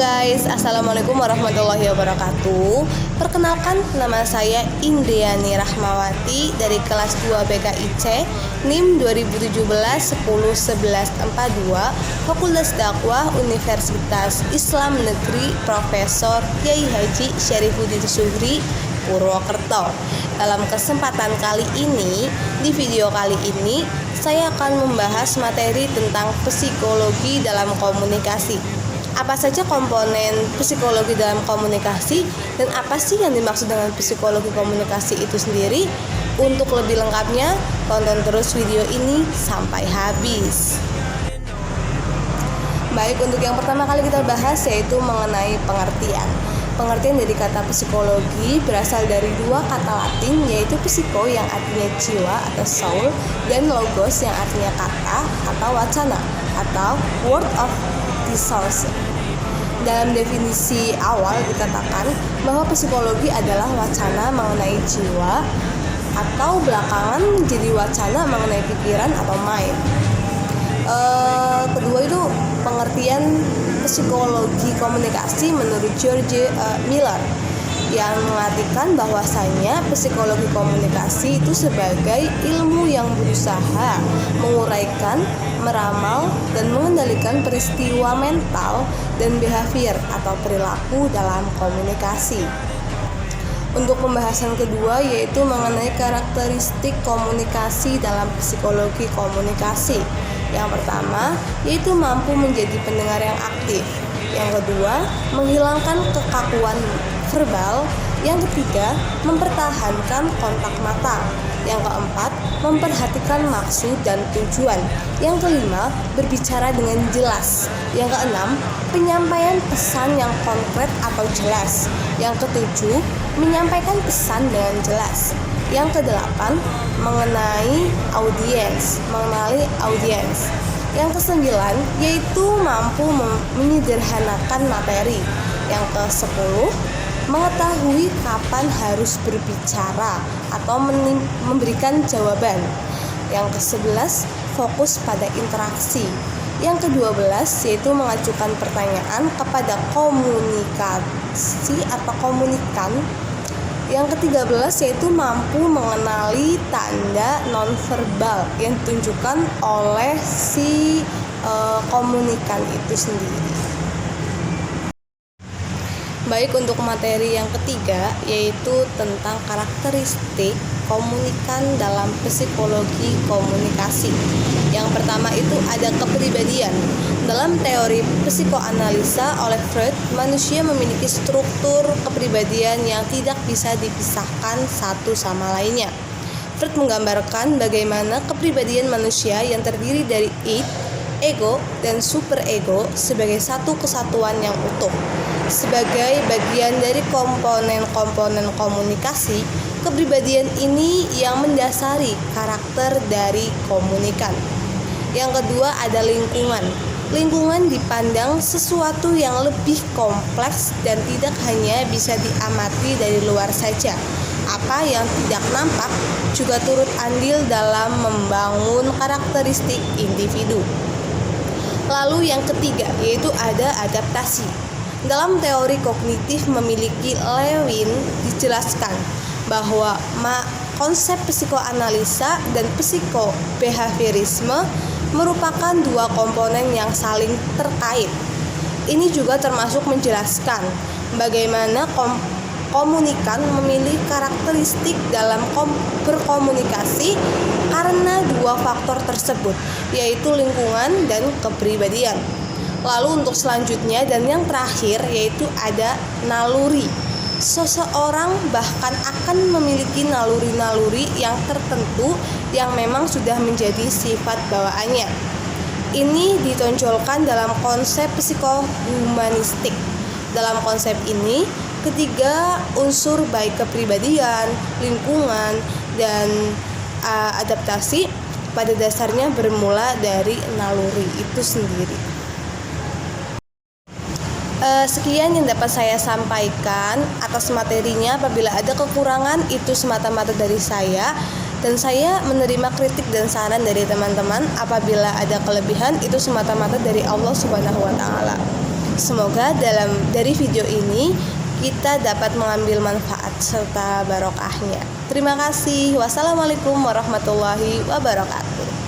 guys, Assalamualaikum warahmatullahi wabarakatuh. Perkenalkan, nama saya Indriani Rahmawati dari kelas 2 BKIC NIM 2017-10-1142 Fakultas Dakwah Universitas Islam Negeri Profesor Kiai Haji Syarifuddin Zuhri Purwokerto. Dalam kesempatan kali ini, di video kali ini saya akan membahas materi tentang psikologi dalam komunikasi. Apa saja komponen psikologi dalam komunikasi dan apa sih yang dimaksud dengan psikologi komunikasi itu sendiri? Untuk lebih lengkapnya, tonton terus video ini sampai habis. Baik, untuk yang pertama kali kita bahas yaitu mengenai pengertian. Pengertian dari kata psikologi berasal dari dua kata Latin, yaitu psiko yang artinya jiwa atau soul dan logos yang artinya kata atau wacana atau word of discourse. Dalam definisi awal dikatakan bahwa psikologi adalah wacana mengenai jiwa atau belakangan menjadi wacana mengenai pikiran atau mind. Kedua itu pengertian psikologi komunikasi menurut George Miller yang mengartikan bahwasanya psikologi komunikasi itu sebagai ilmu yang berusaha menguraikan, meramal, dan mengendalikan peristiwa mental dan behavior atau perilaku dalam komunikasi. Untuk pembahasan kedua yaitu mengenai karakteristik komunikasi dalam psikologi komunikasi. Yang pertama yaitu mampu menjadi pendengar yang aktif. Yang kedua, menghilangkan kekakuan verbal. Yang ketiga, mempertahankan kontak mata. Yang keempat, memperhatikan maksud dan tujuan. Yang kelima, berbicara dengan jelas. Yang keenam, penyampaian pesan yang konkret atau jelas. Yang ketujuh, menyampaikan pesan dengan jelas. Yang kedelapan, mengenali audiens. Yang kesembilan, yaitu mampu menyederhanakan materi. Yang kesepuluh, mengetahui kapan harus berbicara atau memberikan jawaban. Yang ke-11, fokus pada interaksi. Yang ke-12 yaitu mengajukan pertanyaan kepada komunikasi atau komunikan. Yang ke-13 yaitu mampu mengenali tanda nonverbal yang ditunjukkan oleh si komunikan itu sendiri. Baik, untuk materi yang ketiga yaitu tentang karakteristik komunikan dalam psikologi komunikasi. Yang pertama itu ada kepribadian. Dalam teori psikoanalisa oleh Freud, manusia memiliki struktur kepribadian yang tidak bisa dipisahkan satu sama lainnya. Freud menggambarkan bagaimana kepribadian manusia yang terdiri dari id, ego, dan superego sebagai satu kesatuan yang utuh. Sebagai bagian dari komponen-komponen komunikasi, kepribadian ini yang mendasari karakter dari komunikan. Yang kedua ada lingkungan. Lingkungan dipandang sesuatu yang lebih kompleks dan tidak hanya bisa diamati dari luar saja. Apa yang tidak nampak juga turut andil dalam membangun karakteristik individu. Lalu yang ketiga yaitu ada adaptasi. Dalam teori kognitif memiliki Lewin dijelaskan bahwa konsep psikoanalisa dan psikobehaviorisme merupakan dua komponen yang saling terkait. Ini juga termasuk menjelaskan bagaimana komunikan memilih karakteristik dalam berkomunikasi karena dua faktor tersebut, yaitu lingkungan dan kepribadian. Lalu untuk selanjutnya dan yang terakhir yaitu ada naluri. Seseorang bahkan akan memiliki naluri-naluri yang tertentu yang memang sudah menjadi sifat bawaannya. Ini ditonjolkan dalam konsep psikohumanistik. Dalam konsep ini, ketiga unsur baik kepribadian, lingkungan, dan adaptasi pada dasarnya bermula dari naluri itu sendiri. Sekian yang dapat saya sampaikan atas materinya. Apabila ada kekurangan itu semata-mata dari saya, dan saya menerima kritik dan saran dari teman-teman. Apabila ada kelebihan itu semata-mata dari Allah Subhanahu wa taala. Semoga dari video ini kita dapat mengambil manfaat serta barokahnya. Terima kasih. Wassalamualaikum warahmatullahi wabarakatuh.